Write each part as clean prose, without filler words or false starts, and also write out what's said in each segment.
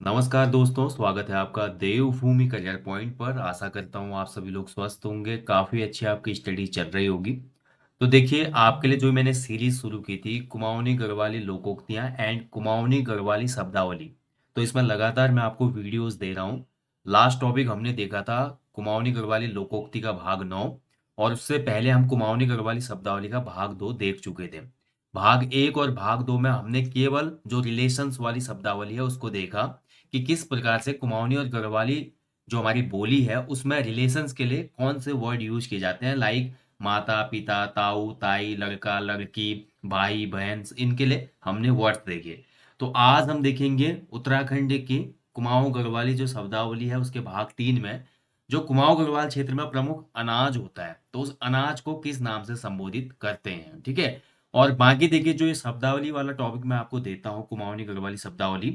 नमस्कार दोस्तों, स्वागत है आपका देवभूमि करियर पॉइंट पर। आशा करता हूँ आप सभी लोग स्वस्थ होंगे, काफ़ी अच्छी आपकी स्टडी चल रही होगी। तो देखिए, आपके लिए जो मैंने सीरीज शुरू की थी, कुमाऊनी गढ़वाली लोकोक्तियाँ एंड कुमाऊनी गढ़वाली शब्दावली। तो इसमें लगातार मैं आपको वीडियोस दे रहा हूँ। लास्ट टॉपिक हमने देखा था कुमाऊनी गढ़वाली लोकोक्ति का भाग 9, और उससे पहले हम कुमाऊनी गढ़वाली शब्दावली का भाग 2 देख चुके थे। भाग 1 और भाग 2 में हमने केवल जो रिलेशंस वाली शब्दावली है उसको देखा, कि किस प्रकार से कुमाऊनी और गढ़वाली जो हमारी बोली है उसमें रिलेशंस के लिए कौन से वर्ड यूज किए जाते हैं, लाइक माता पिता, ताऊ ताई, लड़का लड़की, भाई बहन, इनके लिए हमने वर्ड्स देखे। तो आज हम देखेंगे उत्तराखंड की कुमाऊं गढ़वाली जो शब्दावली है उसके भाग 3 में, जो कुमाऊं गढ़वाल क्षेत्र में प्रमुख अनाज होता है तो उस अनाज को किस नाम से संबोधित करते हैं। ठीक है। और बाकी देखिए, जो ये शब्दावली वाला टॉपिक मैं आपको देता हूँ कुमाऊनी गढ़वाली शब्दावली,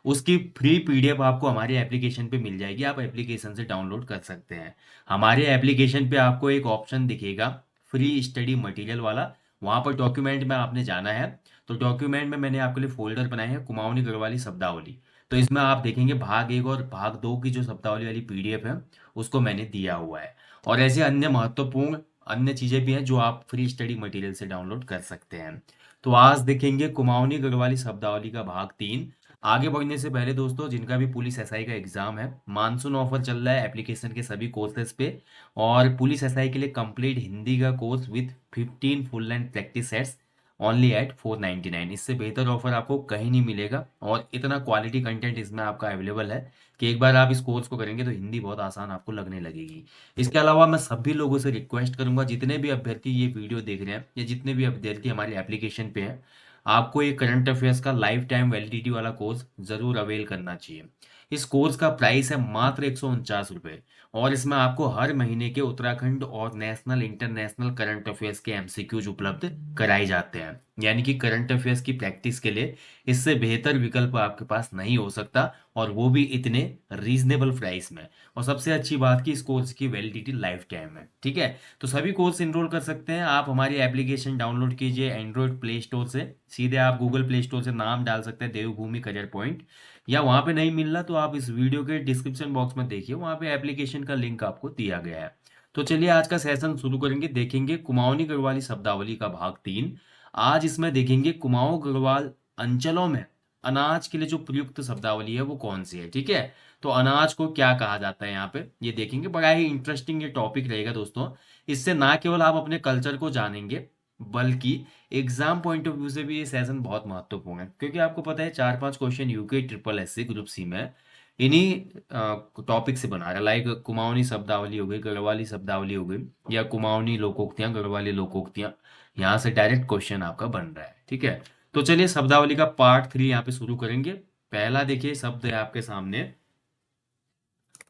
उसकी फ्री पीडीएफ आपको हमारे एप्लीकेशन पे मिल जाएगी। आप एप्लीकेशन से डाउनलोड कर सकते हैं। हमारे एप्लीकेशन पे आपको एक ऑप्शन दिखेगा फ्री स्टडी मटेरियल वाला, वहाँ पर डॉक्यूमेंट में आपने जाना है। तो डॉक्यूमेंट में मैंने आपके लिए फोल्डर बनाए हैं कुमाऊनी गढ़वाली शब्दावली। तो इसमें आप देखेंगे भाग 1 और भाग 2 की जो शब्दावली वाली पीडीएफ है उसको मैंने दिया हुआ है। और ऐसे अन्य महत्वपूर्ण अन्य चीजें भी हैं जो आप फ्री स्टडी मटेरियल से डाउनलोड कर सकते हैं। तो आज देखेंगे कुमाऊनी गढ़वाली शब्दावली का भाग 3। आगे बढ़ने से पहले दोस्तों, जिनका भी पुलिस एसआई का एग्जाम है, मानसून ऑफर चल रहा है एप्लीकेशन के सभी कोर्सेज पे। और पुलिस एसआई के लिए कंप्लीट हिंदी का course with 15 full length practice sets only at 499। इससे बेहतर ऑफर आपको कहीं नहीं मिलेगा, और इतना क्वालिटी कंटेंट इसमें आपका अवेलेबल है कि एक बार आप इस कोर्स को करेंगे तो हिंदी बहुत आसान आपको लगने लगेगी। इसके अलावा मैं सभी लोगों से रिक्वेस्ट करूंगा, जितने भी अभ्यर्थी ये वीडियो देख रहे हैं या जितने भी अभ्यर्थी हमारे एप्लीकेशन पे हैं, आपको ये करंट अफेयर्स का लाइफ टाइम वैलिडिटी वाला कोर्स जरूर अवेल करना चाहिए। इस कोर्स का प्राइस है मात्र 149 रुपये, और इसमें आपको हर महीने के उत्तराखंड और नेशनल इंटरनेशनल करंट अफेयर्स के एमसीक्यूज उपलब्ध कराए जाते हैं। यानी कि करंट अफेयर्स की प्रैक्टिस के लिए इससे बेहतर विकल्प आपके पास नहीं हो सकता, और वो भी इतने रीजनेबल प्राइस में। और सबसे अच्छी बात कि इस कोर्स की वैलिडिटी लाइफ टाइम है। ठीक है। तो सभी कोर्स इनरोल कर सकते हैं। आप हमारी एप्लीकेशन डाउनलोड कीजिए एंड्रॉयड प्ले स्टोर से, सीधे आप गूगल प्ले स्टोर से नाम डाल सकते हैं देवभूमि करियर पॉइंट, या वहां पे नहीं मिल रहा तो आप इस वीडियो के डिस्क्रिप्शन बॉक्स में देखिए, वहां पे एप्लीकेशन का लिंक आपको दिया गया है। तो चलिए आज का सेशन शुरू करेंगे। देखेंगे कुमाऊनी गढ़वाली शब्दावली का भाग 3। आज इसमें देखेंगे कुमाऊं गढ़वाल अंचलों में अनाज के लिए जो प्रयुक्त शब्दावली है वो कौन सी है। ठीक है। तो अनाज को क्या कहा जाता है यहाँ पे ये देखेंगे। बड़ा ही इंटरेस्टिंग ये टॉपिक रहेगा दोस्तों। इससे ना केवल आप अपने कल्चर को जानेंगे, बल्कि एग्जाम पॉइंट ऑफ व्यू से भी ये सेशन बहुत महत्वपूर्ण है, क्योंकि आपको पता है 4-5 question UK triple S C group C में इन्हीं टॉपिक से बना रहा है। लाइक कुमाऊनी शब्दावली हो गई, गढ़वाली शब्दावली हो गई, या कुमाऊनी लोकोक्तियां, गढ़वाली लोकोक्तियां, यहाँ से डायरेक्ट क्वेश्चन आपका बन रहा है। ठीक है। तो चलिए शब्दावली का पार्ट 3 यहाँ पे शुरू करेंगे। पहला देखिए शब्द है आपके सामने,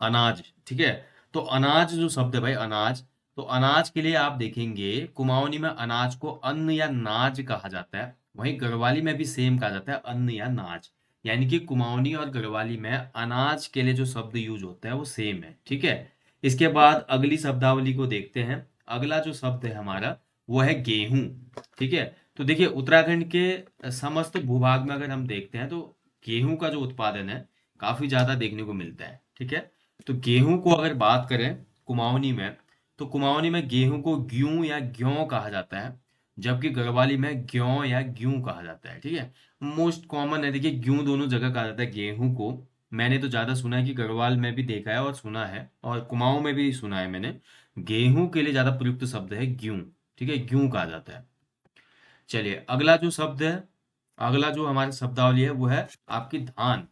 अनाज। ठीक है। तो अनाज जो शब्द है भाई, अनाज, तो अनाज के लिए आप देखेंगे कुमाऊनी में अनाज को अन्न या नाज कहा जाता है, वहीं गढ़वाली में भी सेम कहा जाता है, अन्न या नाज। यानी कि कुमाऊनी और गढ़वाली में अनाज के लिए जो शब्द यूज होता है वो सेम है। ठीक है। इसके बाद अगली शब्दावली को देखते हैं। अगला जो शब्द है हमारा वो है गेहूं। ठीक है। तो देखिए, उत्तराखंड के समस्त भूभाग में अगर हम देखते हैं तो गेहूं का जो उत्पादन है काफी ज्यादा देखने को मिलता है। ठीक है। तो गेहूं को अगर बात करें कुमाऊनी में, तो कुमाऊनी में गेहूं को ग्यूं या ग्यों कहा जाता है, जबकि गढ़वाली में ग्यों या ग्यूं कहा जाता है। ठीक है। मोस्ट कॉमन है, देखिए ग्यूं दोनों जगह कहा जाता है गेहूं को। मैंने तो ज्यादा सुना है कि गढ़वाल में भी देखा है और सुना है, और कुमाऊं में भी सुना है मैंने। गेहूं के लिए ज्यादा प्रयुक्त शब्द है ग्यूं। ठीक है, ग्यूं कहा जाता है। चलिए अगला जो शब्द है, अगला जो हमारी शब्दावली है वो है आपकी धान।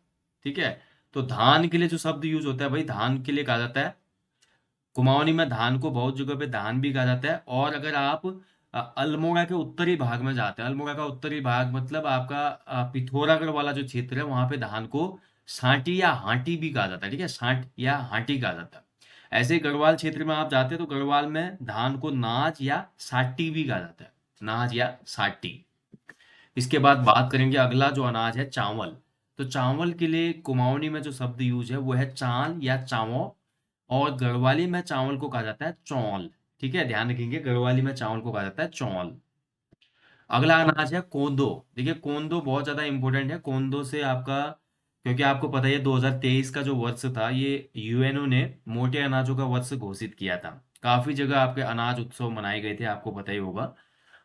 ठीक है। तो धान के लिए जो शब्द यूज होता है भाई, धान के लिए कहा जाता है, कुमाऊनी में धान को बहुत जगह पे धान भी कहा जाता है। और अगर आप अल्मोड़ा के उत्तरी भाग में जाते हैं, अल्मोड़ा का उत्तरी भाग मतलब आपका पिथौरागढ़ वाला जो क्षेत्र है, वहां पे धान को सांटी या हांटी भी कहा जाता है। ठीक है, सांट या हांटी कहा जाता है। ऐसे ही गढ़वाल क्षेत्र में आप जाते हैं तो गढ़वाल में धान को नाज या साटी भी कहा जाता है, नाज या साटी। इसके बाद बात करेंगे, अगला जो अनाज है चावल। तो चावल के लिए कुमाऊनी में जो शब्द यूज है वो है चाल या चावो, और गढ़वाली में चावल को कहा जाता है चौल। ठीक है, ध्यान रखेंगे, गढ़वाली में चावल को कहा जाता है चौल। अगला अनाज है कोंदो। देखिए कोंदो बहुत ज्यादा इंपॉर्टेंट है। कोंदो से आपका, क्योंकि आपको पता है 2023 का जो वर्ष था ये यूएनओ ने मोटे अनाजों का वर्ष घोषित किया था। काफी जगह आपके अनाज उत्सव मनाए गए थे, आपको पता ही होगा।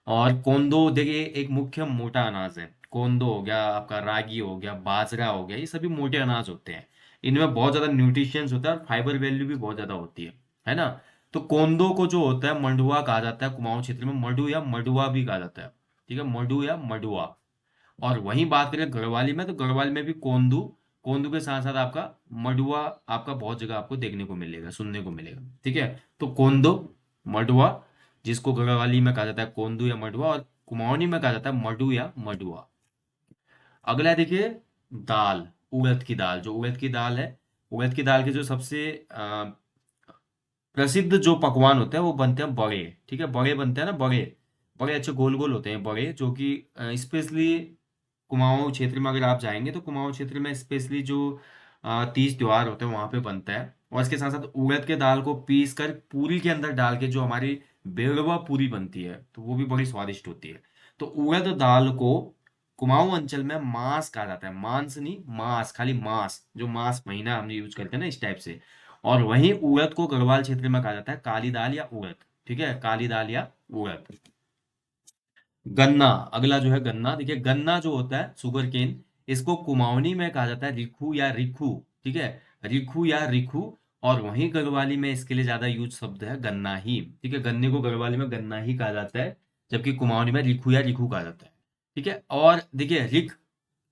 और कोंदो देखिए एक मुख्य मोटा अनाज है। कोंदो हो गया, आपका रागी हो गया, बाजरा हो गया, ये सभी मोटे अनाज होते हैं। इनमें बहुत ज्यादा न्यूट्रिशंस होता है और फाइबर वैल्यू भी बहुत ज्यादा होती है ना। तो कोंदो को जो होता है मंडुआ कहा जाता है, कुमाऊं क्षेत्र में मडू या मडुआ भी कहा जाता है। ठीक है, मडू या मडुआ। और वहीं बात करें गढ़वाली में, तो गढ़वाली में भी कोंदू, कोंदू के साथ साथ आपका मडुआ आपका बहुत जगह आपको देखने को मिलेगा, सुनने को मिलेगा। ठीक है, तो कोंदो, मडुआ, जिसको गढ़वाली में कहा जाता है कोंदू या मडुआ, और कुमाऊनी में कहा जाता है मडू या मडुआ। अगला देखिए, दाल, उड़द की दाल। जो उड़द की दाल है, उड़द की दाल के जो सबसे प्रसिद्ध जो पकवान होते हैं वो बनते हैं बड़े। ठीक है, बड़े बनते हैं ना, बड़े बड़े अच्छे गोल गोल होते हैं बड़े, जो कि स्पेशली कुमाऊं क्षेत्र में अगर आप जाएंगे तो कुमाऊं क्षेत्र में स्पेशली जो तीज त्योहार होते हैं वहां पे बनता है। और इसके साथ साथ उड़द के दाल को पीस कर पूरी के अंदर डाल के जो हमारी बेड़वा पूरी बनती है, तो वो भी बड़ी स्वादिष्ट होती है। तो उड़द दाल को कुमाऊं अंचल में मांस कहा जाता है, मांस नहीं, मांस, खाली मांस, जो मांस महीना हम यूज करते हैं ना, इस टाइप से। और वहीं उड़द को गढ़वाल क्षेत्र में कहा जाता है काली दाल या उड़द। ठीक है, काली दाल या उड़द। गन्ना, अगला जो है गन्ना। देखिए गन्ना जो होता है सुगर केन, इसको कुमाऊनी में कहा जाता है रिखू या रिखू। ठीक है, रिखू या रिखू। और वहीं गढ़वाली में इसके लिए ज्यादा यूज शब्द है गन्ना ही। ठीक है, गन्ने को गढ़वाली में गन्ना ही कहा जाता है, जबकि कुमाऊनी में रिखू या रिखू कहा जाता है। ठीक है, और देखिए रिख,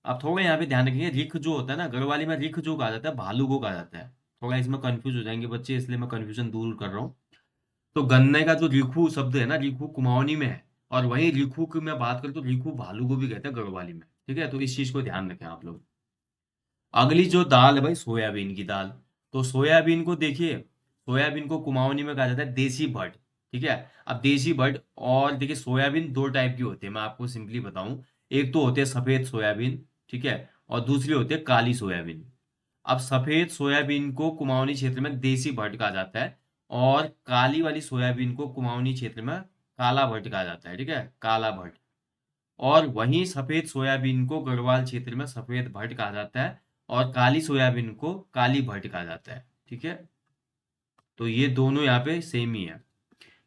आप थोड़ा यहाँ पे ध्यान रखिए, रिख जो होता है ना गढ़वाली में, रिख जो कहा जाता है भालू को कहा जाता है। थोड़ा इसमें कंफ्यूज हो जाएंगे बच्चे, इसलिए मैं कंफ्यूजन दूर कर रहा हूँ। तो गन्ने का जो रिखू शब्द है ना, रिखू कुमाऊनी में है। और वहीं रिखू की मैं बात करूँ तो रिखू भालू को भी कहते हैं गढ़वाली में। ठीक है, तो इस चीज को ध्यान रखें आप लोग। अगली जो दाल है भाई, सोयाबीन की दाल। तो सोयाबीन को देखिए, सोयाबीन को कुमाऊनी में कहा जाता है देसी भट्ट। ठीक है, अब देसी भट्ट, और देखिए सोयाबीन दो टाइप की होती है, मैं आपको सिंपली बताऊं। एक तो होती है सफेद सोयाबीन, ठीक है, और दूसरी होती है काली सोयाबीन। अब सफेद सोयाबीन को कुमाऊनी क्षेत्र में देसी भट्ट कहा जाता है, और काली वाली सोयाबीन को कुमाऊनी क्षेत्र में काला भट्ट कहा जाता है। ठीक है, काला भट्ट। और वहीं सफेद सोयाबीन को गढ़वाल क्षेत्र में सफेद भट्ट कहा जाता है, और काली सोयाबीन को काली भट्ट कहा जाता है। ठीक है, तो ये दोनों यहाँ पे सेम ही है।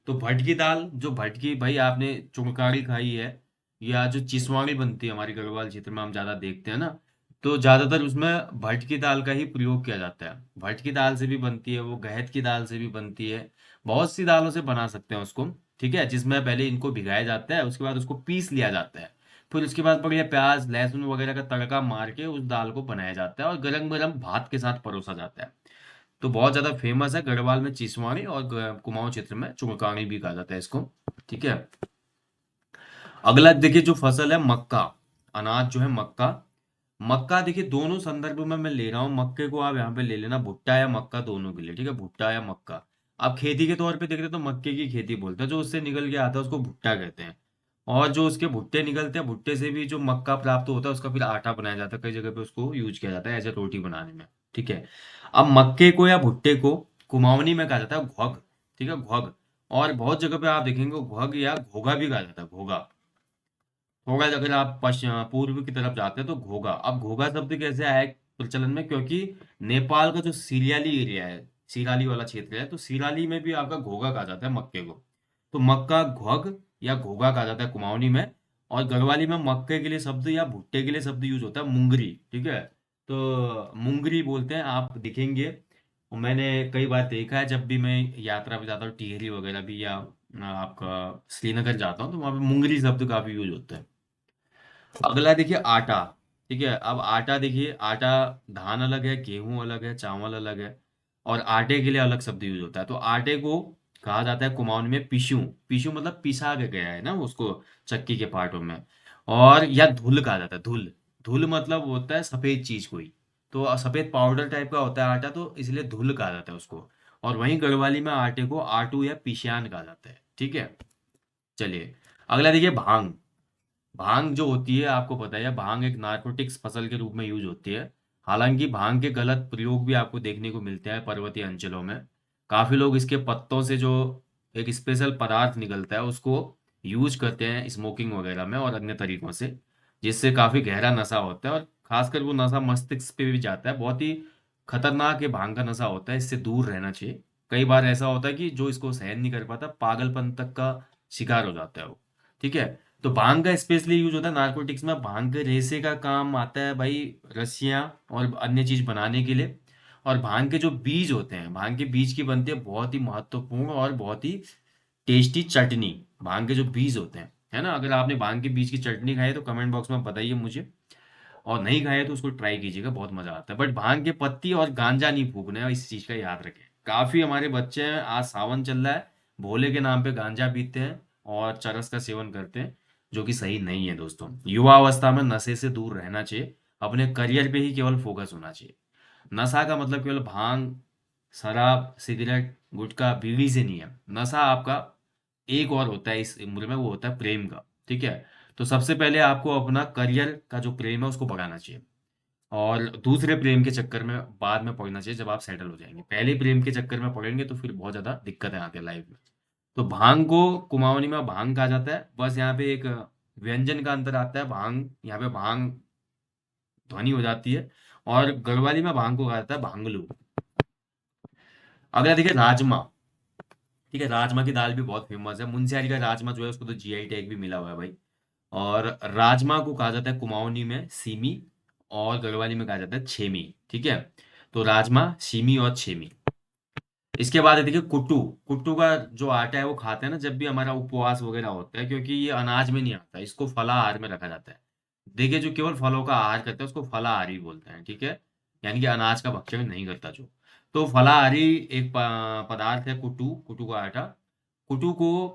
तो भट्ट की दाल, जो भट्ट की भाई आपने चुनकाड़ी खाई है, या जो चिसवाड़ी बनती है हमारी गढ़वाल क्षेत्र में हम ज्यादा देखते हैं ना, तो ज्यादातर उसमें भट्ट की दाल का ही प्रयोग किया जाता है। भट्ट की दाल से भी बनती है वो, गहत की दाल से भी बनती है, बहुत सी दालों से बना सकते हैं उसको। ठीक है, जिसमें पहले इनको भिगाया जाता है, उसके बाद उसको पीस लिया जाता है, फिर उसके बाद बढ़िया प्याज लहसुन वगैरह का तड़का मार के उस दाल को बनाया जाता है, और गरम गरम भात के साथ परोसा जाता है। तो बहुत ज्यादा फेमस है गढ़वाल में चिसवाड़ी, और कुमाऊं क्षेत्र में चुड़कानी भी कहा जाता है इसको। ठीक है, अगला देखिए जो फसल है मक्का, अनाज जो है मक्का। मक्का देखिए दोनों संदर्भ में मैं ले रहा हूँ, मक्के को आप यहाँ पे ले लेना, भुट्टा या मक्का दोनों के लिए। ठीक है, भुट्टा या मक्का। आप खेती के तौर पे देखते हैं तो मक्के की खेती बोलते हैं, जो उससे निकल के आता है उसको भुट्टा कहते हैं। और जो उसके भुट्टे निकलते हैं, भुट्टे से भी जो मक्का प्राप्त होता है उसका फिर आटा बनाया जाता है, कई जगह पे उसको यूज किया जाता है एज ए रोटी बनाने में। ठीक है, अब मक्के को या भुट्टे को कुमाऊनी में कहा जाता है घ्वग। ठीक है, घ्वग। और बहुत जगह पे आप देखेंगे घ्वग या घोगा भी कहा जाता है, घोगा। घोगा अगर आप पूर्व की तरफ जाते हैं तो घोगा। अब घोगा शब्द कैसे आया है प्रचलन में, क्योंकि नेपाल का जो सिरियाली एरिया है, सिराली वाला क्षेत्र है, तो सिराली में भी आपका घोगा कहा जाता है मक्के को। तो मक्का घ्वग या घोगा कहा जाता है कुमाऊनी में। और गढ़वाली में मक्के के लिए शब्द या भुट्टे के लिए शब्द यूज होता है मुंगरी। ठीक है, तो मुंगरी बोलते हैं, आप दिखेंगे। और मैंने कई बार देखा है, जब भी मैं यात्रा पे जाता हूँ टिहरी वगैरह भी, या आपका श्रीनगर जाता हूँ, तो वहाँ पे मुंगरी शब्द काफी यूज होता है। अगला देखिए आटा। ठीक है, अब आटा देखिए, आटा, धान अलग है, गेहूं अलग है, चावल अलग है, और आटे के लिए अलग शब्द यूज होता है। तो आटे को कहा जाता है कुमाऊनी में पिशू। पिशू मतलब पिसा के गया है ना उसको, चक्की के पार्टों में। और या धुल कहा जाता है, धुल। धुल मतलब होता है सफेद चीज कोई, तो सफेद पाउडर टाइप का होता है आटा, तो इसलिए धुल कहा जाता है उसको। और वहीं गढ़वाली में आटे को आटू या पिशियान कहा जाता है। ठीक है, चलिए अगला देखिए भांग। भांग जो होती है आपको पता है, भांग एक नारकोटिक्स फसल के रूप में यूज होती है। हालांकि भांग के गलत प्रयोग भी आपको देखने को मिलते हैं पर्वतीय अंचलों में। काफी लोग इसके पत्तों से जो एक स्पेशल पदार्थ निकलता है उसको यूज करते हैं स्मोकिंग वगैरह में और अन्य तरीकों से, जिससे काफी गहरा नशा होता है और खासकर वो नशा मस्तिष्क पे भी जाता है, बहुत ही खतरनाक ये भांग का नशा होता है, इससे दूर रहना चाहिए। कई बार ऐसा होता है कि जो इसको सहन नहीं कर पाता पागलपन तक का शिकार हो जाता है वो। ठीक है। तो भांग का स्पेशली यूज होता है नारकोटिक्स में, भांग के रेशे का काम आता है भाई, रस्सियाँ और अन्य चीज बनाने के लिए। और भांग के जो बीज होते हैं, भांग के बीज की बनती है बहुत ही महत्वपूर्ण और बहुत ही टेस्टी चटनी, भांग के जो बीज होते हैं, है ना। अगर आपने भांग के बीज की चटनी खाई है तो कमेंट बॉक्स में बताइए मुझे, और नहीं खाया तो उसको ट्राई कीजिएगा, बहुत मजा आता है। बट भांग के पत्ती और गांजा नहीं फूकना है, इस चीज का याद रखें। काफी हमारे बच्चे हैं, आज सावन चल रहा है, भोले के नाम पे गांजा पीते हैं और चरस का सेवन करते हैं, जो कि सही नहीं है दोस्तों। युवा अवस्था में नशे से दूर रहना चाहिए, अपने करियर पे ही केवल फोकस होना चाहिए। नशा का मतलब केवल भांग, शराब, सिगरेट, गुटखा, बीड़ी से नहीं है। नशा आपका एक और होता है इस उम्र में, वो होता है प्रेम का। ठीक है। तो सबसे पहले आपको अपना करियर का जो प्रेम है उसको बढ़ाना चाहिए, और दूसरे प्रेम के चक्कर में बाद में पड़ना चाहिए जब आप सेटल हो जाएंगे। पहले प्रेम के चक्कर में पड़ेंगे तो फिर बहुत ज्यादा दिक्कतें आती है लाइफ में। तो भांग को कुमाऊनी में भांग कहा जाता है, बस यहाँ पे एक व्यंजन का अंतर आता है। भांग यहाँ पे भांग ध्वनि हो जाती है, और गढ़वाली में भांग को कहा जाता है भांगलू। अगला देखिए राजमा। ठीक है, राजमा की दाल भी बहुत फेमस है, मुंशियारी का राजमा जो है उसको तो जीआई टैग भी मिला हुआ है भाई। और राजमा को कहा जाता है कुमाऊनी में सीमी, और गढ़वाली में कहा जाता है छेमी। ठीक है। तो राजमा, सीमी और छेमी। इसके बाद है देखिए कुट्टू। कुट्टू का जो आटा है वो खाते हैं ना जब भी हमारा उपवास वगैरह होता है, क्योंकि ये अनाज में नहीं आता, इसको फलाहार में रखा जाता है। देखिए जो केवल फलों का आहार करता है उसको फलाहारी बोलते हैं। ठीक है। यानी कि अनाज का भक्षण नहीं करता जो। तो फलाहारी एक पदार्थ है कुट्टू, कुट्टू का आटा। कुट्टू को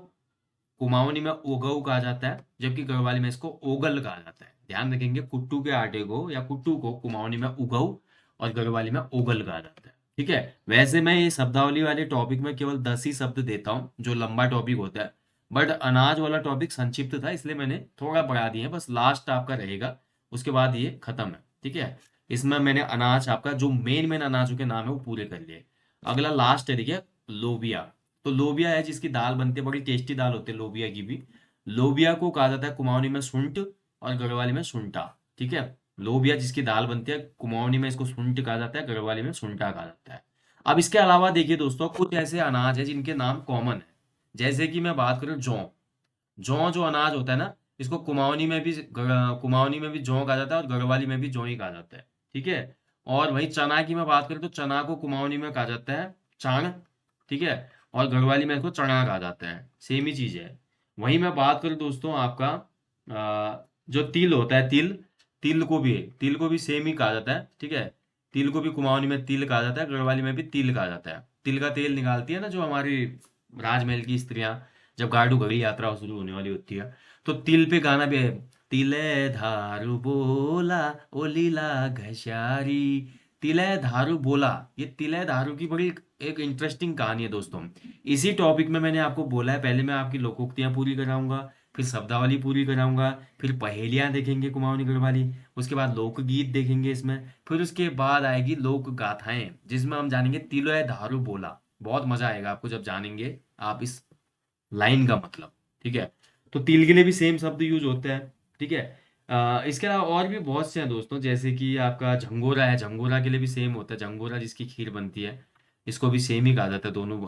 कुमाऊनी में ओगऊ कहा जाता है, जबकि गढ़वाली में इसको ओगल कहा जाता है। ध्यान रखेंगे, कुट्टू के आटे को या कुट्टू को कुमाऊनी में उगऊ और गढ़वाली में ओगल कहा जाता है। ठीक है। वैसे मैं ये शब्दावली वाले टॉपिक में केवल 10 ही शब्द देता हूँ, जो लंबा टॉपिक होता है। बट अनाज वाला टॉपिक संक्षिप्त था, इसलिए मैंने थोड़ा बढ़ा दिया है, बस लास्ट आपका रहेगा, उसके बाद ये खत्म है। ठीक है। इसमें मैंने अनाज आपका जो मेन मेन अनाजों के नाम है वो पूरे कर लिए। अगला लास्ट है देखिए, लोबिया। तो लोबिया है जिसकी दाल बनती है, बड़ी टेस्टी दाल होती है लोबिया की भी। लोबिया को कहा जाता है कुमाऊनी में सुंट और गढ़वाली में सुंटा। ठीक है। लोबिया जिसकी दाल बनती है, कुमाऊनी में इसको सुंट कहा जाता है, गढ़वाली में सुंटा कहा जाता है। अब इसके अलावा देखिए दोस्तों, कुछ ऐसे अनाज है जिनके नाम कॉमन है। जैसे कि मैं बात करूं जौ। जौ जो अनाज होता है ना, इसको कुमाऊनी में भी जौ कहा जाता है और गढ़वाली में भी जौ ही कहा जाता है। ठीक है। और वही चना की मैं बात करूं तो चना को कुमाऊनी में कहा जाता है चाण। ठीक है। और गढ़वाली में इसको चना कहा जाता है, सेम ही चीज है। वहीं मैं बात करूं दोस्तों आपका जो तिल होता है, तिल, तिल को भी सेम ही कहा जाता है। ठीक है। तिल को भी कुमाऊनी में तिल कहा जाता है, गढ़वाली में भी तिल कहा जाता है। तिल का तेल निकालती है ना जो हमारी राजमहल की स्त्रियां, जब गाड़ू घड़ी यात्रा शुरू होने वाली होती है, तो तिल पे गाना भी है। तिले धारू बोला, ओ लीला घसारी। तिले धारू बोला, ये तिले धारू की बड़ी एक इंटरेस्टिंग कहानी है दोस्तों। इसी टॉपिक में मैंने आपको बोला है, पहले मैं आपकी लोकोक्तियां पूरी कराऊंगा, फिर शब्दावली पूरी कराऊंगा, फिर पहेलियां देखेंगे कुमाऊनी गढ़वाली, उसके बाद लोकगीत देखेंगे इसमें, फिर उसके बाद आएगी लोक गाथाएं जिसमें हम जानेंगे तिले धारू बोला। बहुत मजा आएगा आपको जब जानेंगे आप इस लाइन का मतलब। ठीक है। तो तिल के लिए भी सेम शब्द यूज होता है। ठीक है। इसके अलावा और भी बहुत से हैं दोस्तों, जैसे कि आपका झंगोरा है, झंगोरा के लिए भी सेम होता है, झंगोरा जिसकी खीर बनती है, इसको भी सेम ही कहा जाता है दोनों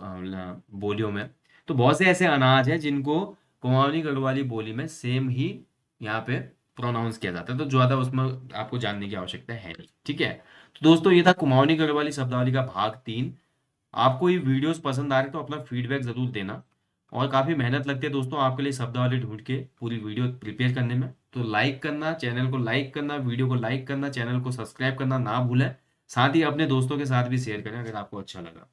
बोलियों में। तो बहुत से ऐसे अनाज हैं जिनको कुमाऊनी गढ़वाली बोली में सेम ही यहाँ पे प्रोनाउंस किया जाता है, तो ज़्यादा उसमें आपको जानने की आवश्यकता है नहीं। ठीक है। तो दोस्तों ये था कुमाऊनी गढ़वाली शब्दावली का भाग 3। आपको ये वीडियोस पसंद आ रहे तो अपना फीडबैक जरूर देना। और काफ़ी मेहनत लगती है दोस्तों आपके लिए शब्दावली ढूंढ के पूरी वीडियो प्रिपेयर करने में। तो लाइक करना, चैनल को लाइक करना, वीडियो को लाइक करना, चैनल को सब्सक्राइब करना ना भूलें। साथ ही अपने दोस्तों के साथ भी शेयर करें अगर आपको अच्छा लगा।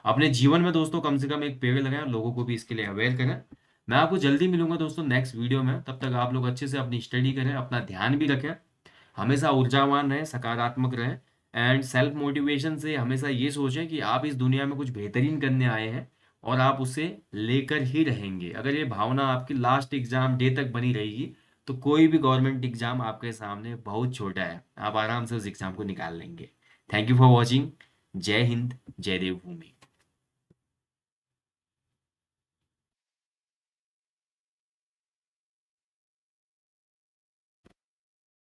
अपने जीवन में दोस्तों कम से कम एक पेड़ लगाएं और लोगों को भी इसके लिए अवेयर करें। मैं आपको जल्दी मिलूंगा दोस्तों नेक्स्ट वीडियो में, तब तक आप लोग अच्छे से अपनी स्टडी करें, अपना ध्यान भी रखें, हमेशा ऊर्जावान रहें, सकारात्मक रहें। एंड सेल्फ मोटिवेशन से हमेशा ये सोचें कि आप इस दुनिया में कुछ बेहतरीन करने आए हैं, और आप उसे लेकर ही रहेंगे। अगर ये भावना आपकी लास्ट एग्जाम डे तक बनी रहेगी तो कोई भी गवर्नमेंट एग्जाम आपके सामने बहुत छोटा है, आप आराम से उस एग्जाम को निकाल लेंगे। Thank you for watching. जय हिंद, जय देवभूमि।